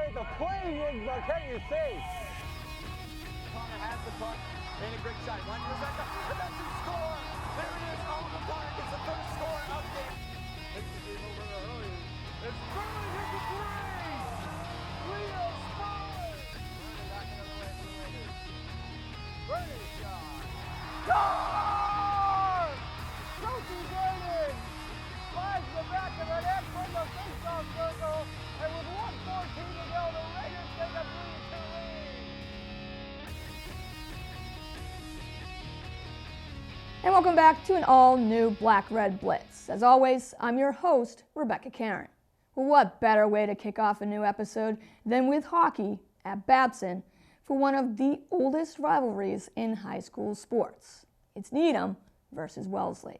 great the play is, but can you see? Connor has the puck, made a great shot. One to the second, and that's the score. There it is. Oliver Connor gets the first score of the game. It's Burley hit the three. Leo scores. Back another way for the Raiders. Burley shot. Score! Trophy Gordon slides the back of the net from the faceoff circle, and with 1:14 to go, the Raiders take a 3-2 lead. And welcome back to an all-new Black-Red Blitz. As always, I'm your host, Rebecca Cahn. Well, what better way to kick off a new episode than with hockey at Babson for one of the oldest rivalries in high school sports. It's Needham versus Wellesley.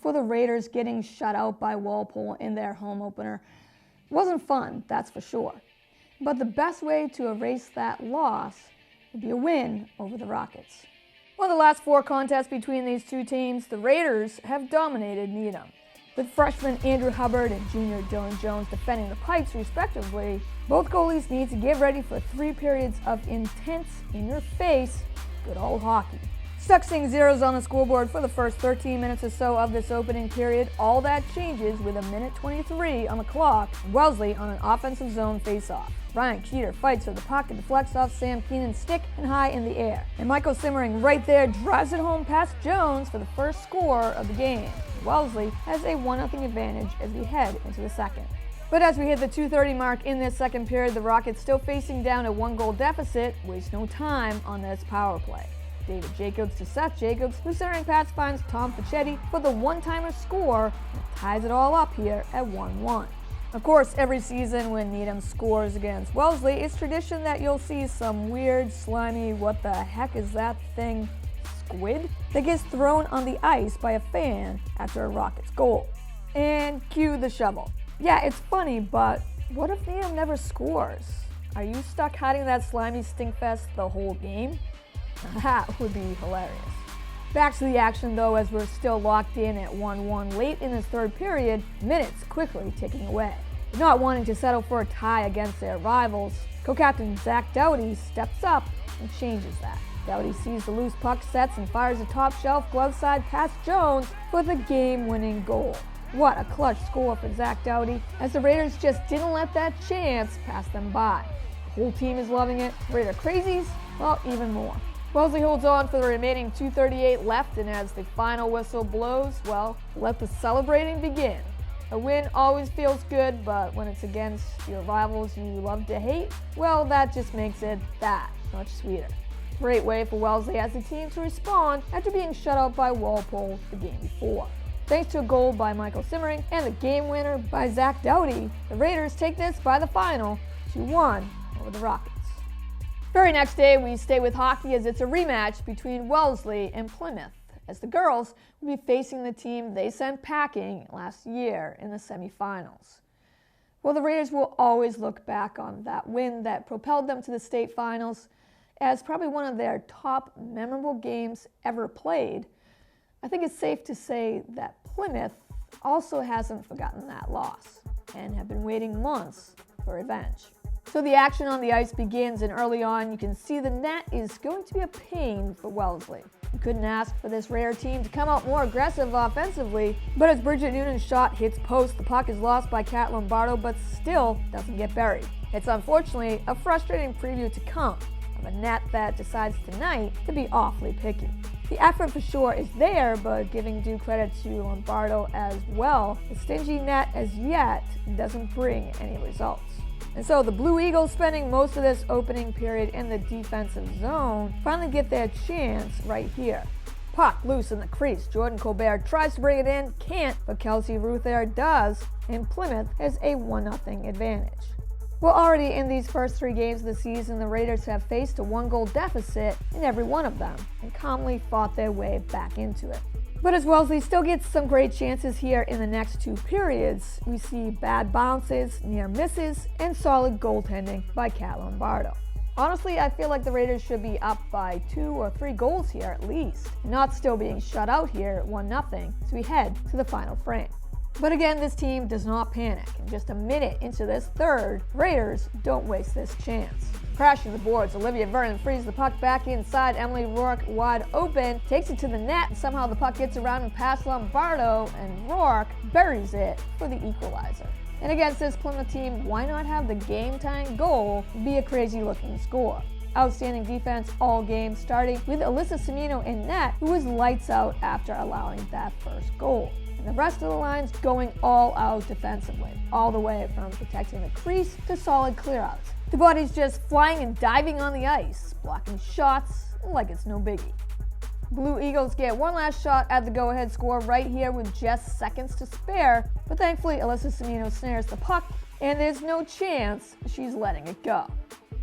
For the Raiders, getting shut out by Walpole in their home opener wasn't fun, that's for sure. But the best way to erase that loss would be a win over the Rockets. Well, the last 4 contests between these two teams, the Raiders have dominated Needham. With freshman Andrew Hubbard and junior Dylan Jones defending the Pikes respectively, both goalies need to get ready for 3 periods of intense, in-your-face, good old hockey. Stuck seeing zeros on the scoreboard for the first 13 minutes or so of this opening period, all that changes with 1:23 on the clock, and Wellesley on an offensive zone face-off. Ryan Keeter fights for the puck and deflects off Sam Keenan's stick and high in the air. And Michael Simmering right there drives it home past Jones for the first score of the game. Wellesley has a 1-0 advantage as we head into the second. But as we hit the 2:30 mark in this second period, the Rockets still facing down a 1-goal deficit, waste no time on this power play. David Jacobs to Seth Jacobs, whose centering pass finds Tom Facchetti for the one-timer score and ties it all up here at 1-1. Of course, every season when Needham scores against Wellesley, it's tradition that you'll see some weird, slimy, what the heck is that thing, squid, that gets thrown on the ice by a fan after a Rockets goal. And cue the shovel. Yeah, it's funny, but what if Needham never scores? Are you stuck hiding that slimy stinkfest the whole game? That would be hilarious. Back to the action though, as we're still locked in at 1-1 late in this third period, minutes quickly ticking away. Not wanting to settle for a tie against their rivals, co-captain Zach Dowdy steps up and changes that. Dowdy sees the loose puck, sets and fires a top shelf glove side past Jones for the game-winning goal. What a clutch score for Zach Dowdy, as the Raiders just didn't let that chance pass them by. The whole team is loving it. Raider crazies? Well, even more. Wellesley holds on for the remaining 2:38 left, and as the final whistle blows, well, let the celebrating begin. A win always feels good, but when it's against your rivals you love to hate, well, that just makes it that much sweeter. Great way for Wellesley as a team to respond after being shut out by Walpole the game before. Thanks to a goal by Michael Simmering and the game winner by Zach Dowdy, the Raiders take this by the final 2-1 over the Rockets. Very next day, we stay with hockey as it's a rematch between Wellesley and Plymouth, as the girls will be facing the team they sent packing last year in the semifinals. Well, the Raiders will always look back on that win that propelled them to the state finals as probably one of their top memorable games ever played. I think it's safe to say that Plymouth also hasn't forgotten that loss and have been waiting months for revenge. So the action on the ice begins, and early on you can see the net is going to be a pain for Wellesley. You couldn't ask for this Raider team to come out more aggressive offensively, but as Bridget Noonan's shot hits post, the puck is lost by Kat Lombardo, but still doesn't get buried. It's unfortunately a frustrating preview to come of a net that decides tonight to be awfully picky. The effort for sure is there, but giving due credit to Lombardo as well, the stingy net as yet doesn't bring any results. And so the Blue Eagles, spending most of this opening period in the defensive zone, finally get their chance right here. Puck loose in the crease. Jordan Colbert tries to bring it in, can't, but Kelsey Ruther does, and Plymouth has a 1-0 advantage. Well, already in these first 3 games of the season, the Raiders have faced a 1-goal deficit in every one of them, and calmly fought their way back into it. But as Wellesley still gets some great chances here in the next 2 periods, we see bad bounces, near misses, and solid goaltending by Kat Lombardo. Honestly, I feel like the Raiders should be up by 2 or 3 goals here at least, not still being shut out here at 1-0 as we head to the final frame. But again, this team does not panic. And just a minute into this third, Raiders don't waste this chance. Crashing the boards, Olivia Vernon frees the puck back inside. Emily Rourke wide open, takes it to the net, and somehow the puck gets around and past Lombardo, and Rourke buries it for the equalizer. And against this Plymouth team, why not have the game-tying goal be a crazy-looking score? Outstanding defense all game, starting with Alyssa Semino in net, who was lights out after allowing that first goal. And the rest of the line's going all out defensively, all the way from protecting the crease to solid clearouts. The body's just flying and diving on the ice, blocking shots like it's no biggie. Blue Eagles get one last shot at the go-ahead score right here with just seconds to spare, but thankfully Alyssa Semino snares the puck, and there's no chance she's letting it go.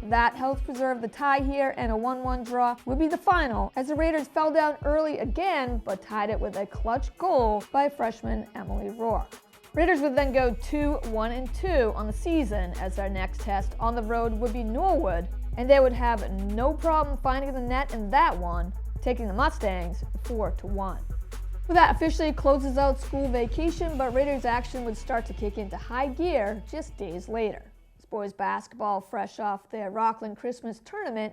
That helps preserve the tie here, and a 1-1 draw would be the final, as the Raiders fell down early again, but tied it with a clutch goal by freshman Emily Rourke. Raiders would then go 2-1-2 on the season, as their next test on the road would be Norwood, and they would have no problem finding the net in that one, taking the Mustangs 4-1. Well, that officially closes out school vacation, but Raiders action would start to kick into high gear just days later. Boys basketball, fresh off their Rockland Christmas tournament,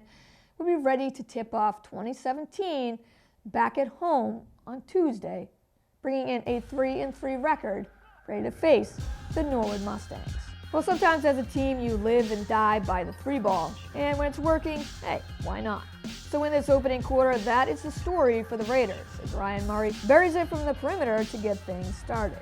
will be ready to tip off 2017 back at home on Tuesday, bringing in a 3-3 record, ready to face the Norwood Mustangs. Well, sometimes as a team you live and die by the 3-ball, and when it's working, hey, why not? So in this opening quarter, that is the story for the Raiders, as Ryan Murray buries it from the perimeter to get things started.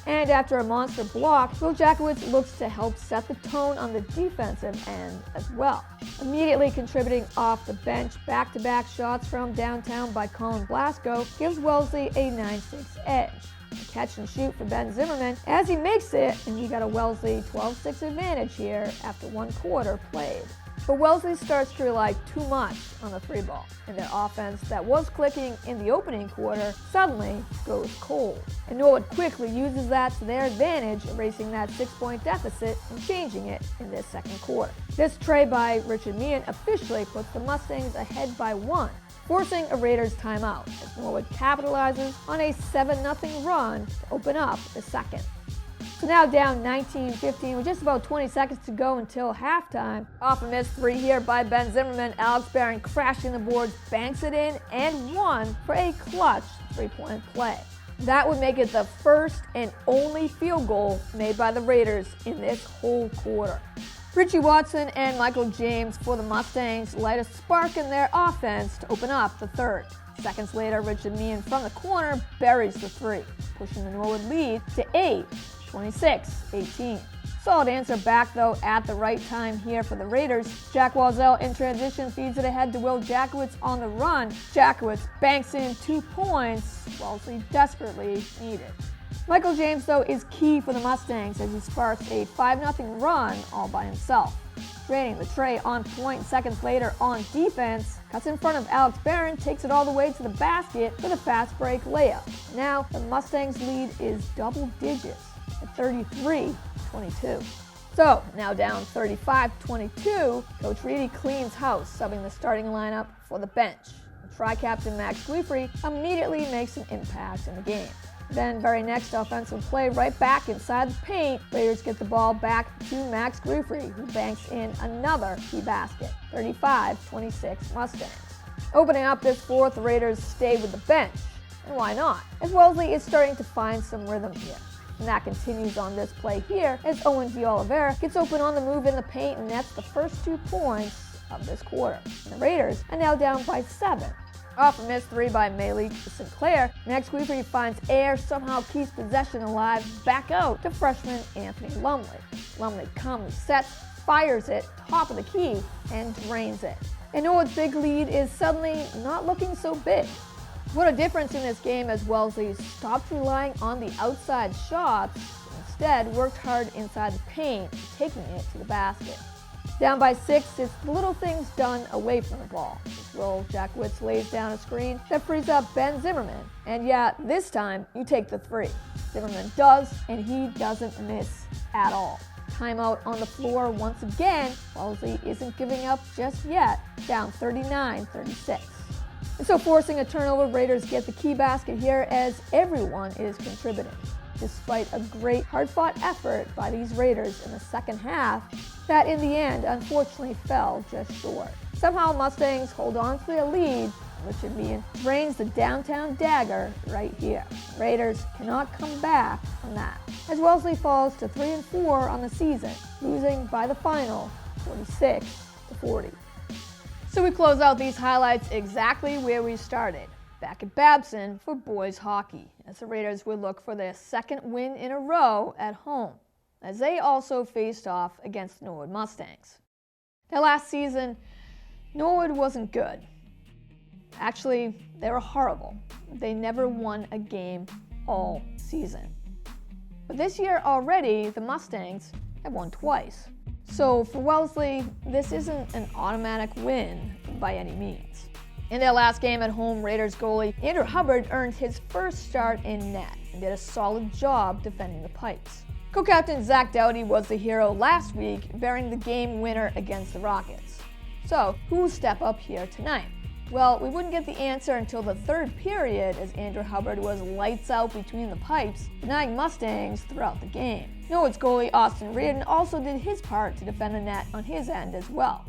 And after a monster block, Will Jackowitz looks to help set the tone on the defensive end as well. Immediately contributing off the bench, back-to-back shots from downtown by Colin Blasco gives Wellesley a 9-6 edge. A catch and shoot for Ben Zimmerman as he makes it, and he got a Wellesley 12-6 advantage here after one quarter played. But Wellesley starts to rely too much on the 3-ball, and their offense that was clicking in the opening quarter suddenly goes cold. And Norwood quickly uses that to their advantage, erasing that 6-point deficit and changing it in this second quarter. This tray by Richard Meehan officially puts the Mustangs ahead by 1, forcing a Raiders timeout, as Norwood capitalizes on a 7-0 run to open up the second. So now down 19-15 with just about 20 seconds to go until halftime. Off a missed 3 here by Ben Zimmerman. Alex Barron crashing the boards, banks it in, and 1 for a clutch 3-point play. That would make it the first and only field goal made by the Raiders in this whole quarter. Richie Watson and Michael James for the Mustangs light a spark in their offense to open up the third. Seconds later, Richard Meehan from the corner buries the 3, pushing the Norwood lead to 8. 26-18. Solid answer back, though, at the right time here for the Raiders. Jack Walzell in transition feeds it ahead to Will Jackowitz on the run. Jackowitz banks in 2 points. Wellesley desperately needed. Michael James, though, is key for the Mustangs as he sparks a 5-0 run all by himself. Draining the tray on point seconds later on defense, cuts in front of Alex Barron, takes it all the way to the basket with a fast break layup. Now the Mustangs' lead is double digits at 33-22. So now down 35-22, Coach Reedy cleans house, subbing the starting lineup for the bench. Tri-captain Max Guifrey immediately makes an impact in the game. Then very next offensive play right back inside the paint, Raiders get the ball back to Max Guifrey, who banks in another key basket. 35-26 Mustangs. Opening up this fourth, the Raiders stay with the bench. And why not? As Wellesley is starting to find some rhythm here. And that continues on this play here as Owen D'Oliveira gets open on the move in the paint and nets the first 2 points of this quarter. And the Raiders are now down by 7. Off a missed 3 by Maylee Sinclair, Max Guifrey finds air, somehow keeps possession alive, back out to freshman Anthony Lumley. Lumley calmly sets, fires it, top of the key, and drains it. And Norwood's big lead is suddenly not looking so big. What a difference in this game as Wellesley stopped relying on the outside shots, instead worked hard inside the paint, taking it to the basket. Down by 6, it's the little things done away from the ball. Will Jackowitz lays down a screen that frees up Ben Zimmerman. And yeah, this time you take the 3. Zimmerman does, and he doesn't miss at all. Timeout on the floor once again. Wellesley isn't giving up just yet, down 39-36. And so forcing a turnover, Raiders get the key basket here as everyone is contributing. despite a great hard-fought effort by these Raiders in the second half that in the end unfortunately fell just short. Somehow Mustangs hold on to their lead. Richard Meehan drains the downtown dagger right here. Raiders cannot come back from that, as Wellesley falls to 3-4 on the season, losing by the final 46-40. So we close out these highlights exactly where we started, back at Babson for boys hockey, as the Raiders would look for their second win in a row at home, as they also faced off against the Norwood Mustangs. Now last season, Norwood wasn't good. Actually, they were horrible. They never won a game all season. But this year already, the Mustangs have won twice. So for Wellesley, this isn't an automatic win by any means. In their last game at home, Raiders goalie Andrew Hubbard earned his first start in net and did a solid job defending the pipes. Co-captain Zach Doughty was the hero last week, bearing the game winner against the Rockets. So who will step up here tonight? Well, we wouldn't get the answer until the third period, as Andrew Hubbard was lights out between the pipes, denying Mustangs throughout the game. Norwood's goalie Austin Reardon also did his part to defend the net on his end as well.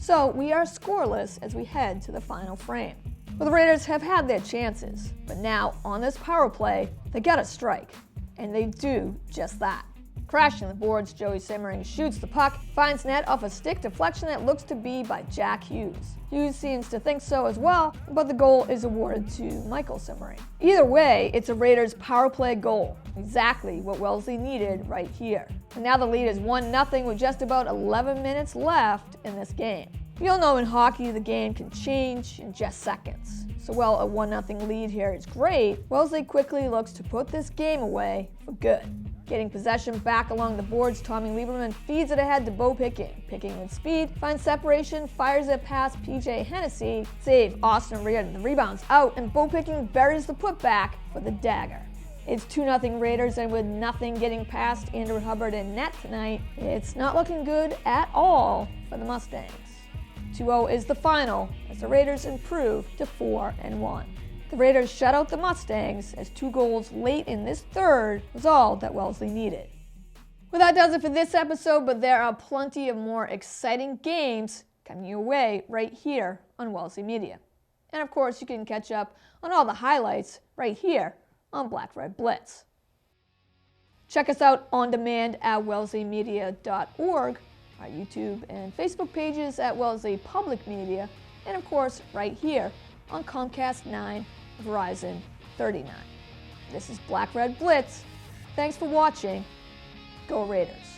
So we are scoreless as we head to the final frame. Well, the Raiders have had their chances, but now on this power play, they gotta strike, and they do just that. Crashing the boards, Joey Simmering shoots the puck, finds net off a stick deflection that looks to be by Jack Hughes. Hughes seems to think so as well, but the goal is awarded to Michael Simmering. Either way, it's a Raiders power play goal, exactly what Wellesley needed right here. And now the lead is 1-0 with just about 11 minutes left in this game. We all know in hockey the game can change in just seconds. So while a 1-0 lead here is great, Wellesley quickly looks to put this game away for good. Getting possession back along the boards, Tommy Lieberman feeds it ahead to Bo Picking. Picking with speed, finds separation, fires it past PJ Hennessy, save Austin Reardon. The rebound's out, and Bo Picking buries the putback for the dagger. It's 2-0 Raiders, and with nothing getting past Andrew Hubbard in net tonight, it's not looking good at all for the Mustangs. 2-0 is the final, as the Raiders improve to 4-1. The Raiders shut out the Mustangs, as 2 goals late in this third was all that Wellesley needed. Well, that does it for this episode, but there are plenty of more exciting games coming your way right here on Wellesley Media. And of course, you can catch up on all the highlights right here on Black Red Blitz. Check us out on demand at wellesleymedia.org, our YouTube and Facebook pages at Wellesley Public Media, and of course, right here on Comcast 9, Verizon 39. This is Black Red Blitz. Thanks for watching. Go Raiders.